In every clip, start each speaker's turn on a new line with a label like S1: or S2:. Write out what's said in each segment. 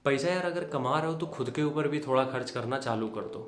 S1: पैसा यार अगर कमा रहे हो तो खुद के ऊपर भी थोड़ा खर्च करना चालू कर दो।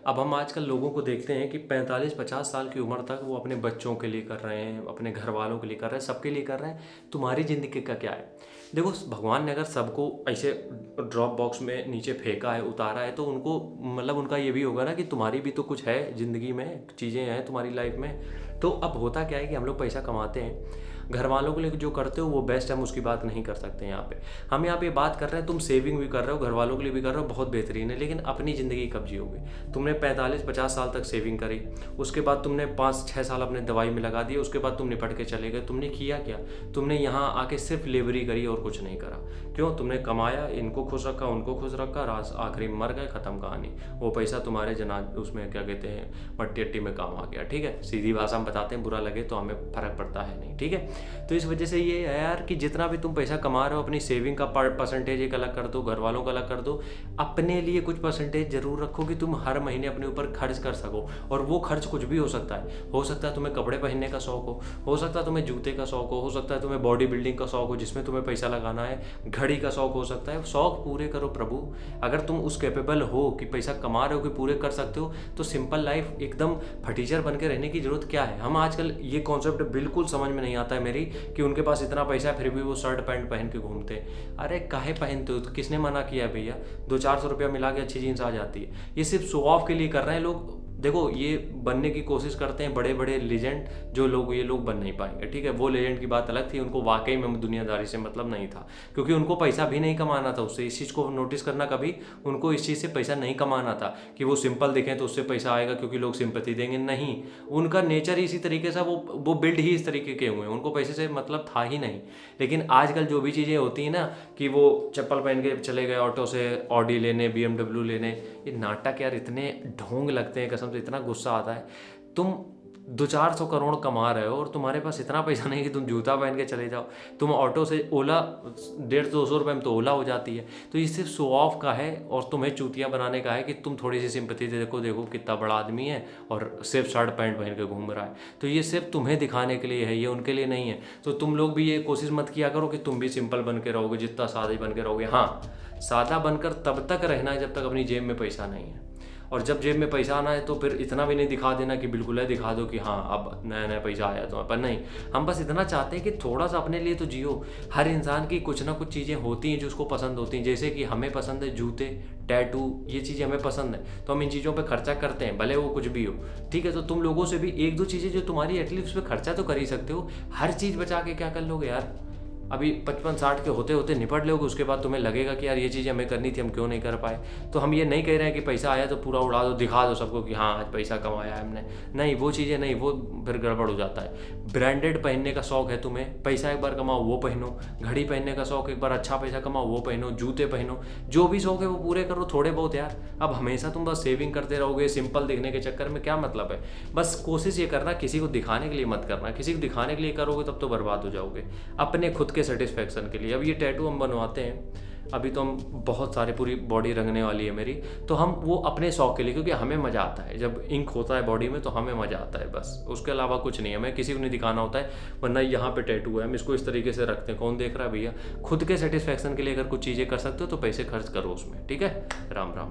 S1: अब हम आजकल लोगों को देखते हैं कि 45-50 साल की उम्र तक वो अपने बच्चों के लिए कर रहे हैं, अपने घर वालों के लिए कर रहे हैं, सबके लिए कर रहे हैं। तुम्हारी ज़िंदगी का क्या है? देखो, भगवान ने अगर सबको ऐसे ड्रॉप बॉक्स में नीचे फेंका है, उतारा है, तो उनको मतलब उनका ये भी होगा ना कि तुम्हारी भी तो कुछ है ज़िंदगी में, चीज़ें हैं तुम्हारी लाइफ में। तो अब होता क्या है कि हम लोग पैसा कमाते हैं, घर वालों के लिए जो करते हो वो बेस्ट, हम उसकी बात नहीं कर सकते यहाँ पे। हम यहाँ पे बात कर रहे हैं, तुम सेविंग भी कर रहे हो, घर वालों के लिए भी कर रहे हो, बहुत बेहतरीन है, लेकिन अपनी ज़िंदगी कब जियोगे? तुमने 45-50 साल तक सेविंग करी, उसके बाद तुमने 5-6 साल अपने दवाई में लगा दिए, उसके बाद तुम निपट के चले गए। तुमने किया क्या? तुमने यहाँ आके सिर्फ लेबरी करी और कुछ नहीं करा। क्यों? तुमने कमाया, इनको खुश रखा, उनको खुश रखा, आखिरी में मर गए, ख़त्म कहानी। वो पैसा तुम्हारे उसमें क्या कहते हैं, मट्टी अट्टी में काम आ गया। ठीक है, सीधी भाषा में बताते हैं, बुरा लगे तो हमें फ़र्क पड़ता है नहीं। ठीक है, तो इस वजह से ये है यार कि जितना भी तुम पैसा कमा रहे हो, अपनी सेविंग का परसेंटेज एक अलग कर दो, घर वालों का अलग कर दो, अपने लिए कुछ परसेंटेज जरूर रखो कि तुम हर महीने अपने ऊपर खर्च कर सको। और वो खर्च कुछ भी हो सकता है तुम्हें कपड़े पहनने का शौक हो सकता है तुम्हें जूते का शौक हो सकता है तुम्हें बॉडी बिल्डिंग का शौक हो जिसमें तुम्हें पैसा लगाना है, घड़ी का शौक हो सकता है। शौक पूरे करो प्रभु। अगर तुम उस कैपेबल हो कि पैसा कमा रहे हो कि पूरे कर सकते हो, तो सिंपल लाइफ एकदम फटीचर बन के रहने की जरूरत क्या है? हम आजकल ये कॉन्सेप्ट बिल्कुल समझ में नहीं आता है मेरी कि उनके पास इतना पैसा है फिर भी वो शर्ट पैंट पहन के घूमते हैं। अरे काहे पहनते हो? तो किसने मना किया है भैया? 200-400 रुपया मिला के अच्छी जीन्स आ जाती है। ये सिर्फ शो ऑफ के लिए कर रहे हैं लोग। देखो, ये बनने की कोशिश करते हैं बड़े बड़े लेजेंड, जो लोग ये लोग बन नहीं पाएंगे। ठीक है, वो लेजेंड की बात अलग थी, उनको वाकई में दुनियादारी से मतलब नहीं था, क्योंकि उनको पैसा भी नहीं कमाना था उससे। इस चीज़ को नोटिस करना, कभी उनको इस चीज़ से पैसा नहीं कमाना था कि वो सिंपल दिखें तो उससे पैसा आएगा क्योंकि लोग सिंपैथी देंगे। नहीं, उनका नेचर ही इसी तरीके से, वो बिल्ड ही इस तरीके के हुए हैं, उनको पैसे से मतलब था ही नहीं। लेकिन आजकल जो भी चीज़ें होती हैं ना, कि वो चप्पल पहन के चले गए ऑटो से ऑडी लेने, BMW लेने, ये नाटक यार इतने ढोंग लगते हैं, कसम से इतना गुस्सा आता है। तुम 200-400 करोड़ कमा रहे हो और तुम्हारे पास इतना पैसा नहीं कि तुम जूता पहन के चले जाओ। तुम ऑटो से ओला 150-200 रुपये में तो ओला हो जाती है। तो ये सिर्फ शो ऑफ का है और तुम्हें चूतिया बनाने का है कि तुम थोड़ी सी सिंपैथी दे, देखो कितना बड़ा आदमी है और सिर्फ शर्ट पैंट पहन के घूम रहा है। तो ये सिर्फ तुम्हें दिखाने के लिए है, ये उनके लिए नहीं है। तो तुम लोग भी ये कोशिश मत किया करो कि तुम भी सिंपल बन के रहोगे, जितना सादा बन के रहोगे। हाँ, सादा बनकर तब तक रहना है जब तक अपनी जेब में पैसा नहीं है, और जब जेब में पैसा आना है तो फिर इतना भी नहीं दिखा देना कि बिल्कुल है, दिखा दो कि हाँ अब नया नया पैसा आया तो। पर नहीं, हम बस इतना चाहते हैं कि थोड़ा सा अपने लिए तो जियो। हर इंसान की कुछ ना कुछ चीज़ें होती हैं जो उसको पसंद होती हैं, जैसे कि हमें पसंद है जूते, टैटू, ये चीज़ें हमें पसंद है तो हम इन चीज़ों पे खर्चा करते हैं, भले वो कुछ भी हो। ठीक है, तो तुम लोगों से भी एक दो चीज़ें जो तुम्हारी एटलीस्ट उस पर खर्चा तो कर ही सकते हो। हर चीज़ बचा के क्या कर लोगे यार? अभी 55-60 के होते होते निपट लोगे, उसके बाद तुम्हें लगेगा कि यार ये चीज़ हमें करनी थी, हम क्यों नहीं कर पाए। तो हम ये नहीं कह रहे हैं कि पैसा आया तो पूरा उड़ा दो, दिखा दो सबको कि हाँ आज पैसा कमाया है हमने। नहीं, वो चीज़ें नहीं, वो फिर गड़बड़ हो जाता है। ब्रांडेड पहनने का शौक है तुम्हें, पैसा एक बार कमाओ वो पहनो। घड़ी पहनने का शौक, एक बार अच्छा पैसा कमाओ वो पहनो। जूते पहनो, जो भी शौक है वो पूरे करो थोड़े बहुत यार। अब हमेशा तुम बस सेविंग करते रहोगे सिंपल दिखने के चक्कर में, क्या मतलब है? बस कोशिश ये करना, किसी को दिखाने के लिए मत करना। किसी को दिखाने के लिए करोगे तब तो बर्बाद हो जाओगे, अपने खुद के सेटिस्फेक्शन के लिए। अब ये टैटू हम बनवाते हैं, अभी तो हम बहुत सारी पूरी बॉडी रंगने वाली है मेरी, तो हम वो अपने शौक के लिए, क्योंकि हमें मज़ा आता है जब इंक होता है बॉडी में, तो हमें मज़ा आता है बस, उसके अलावा कुछ नहीं है। हमें किसी को नहीं दिखाना होता है, वरना यहाँ पे टैटू है, हम इसको इस तरीके से रखते हैं, कौन देख रहा है भैया? खुद के सेटिस्फेक्शन के लिए अगर कुछ चीज़ें कर सकते हो तो पैसे खर्च करो उसमें। ठीक है, राम राम।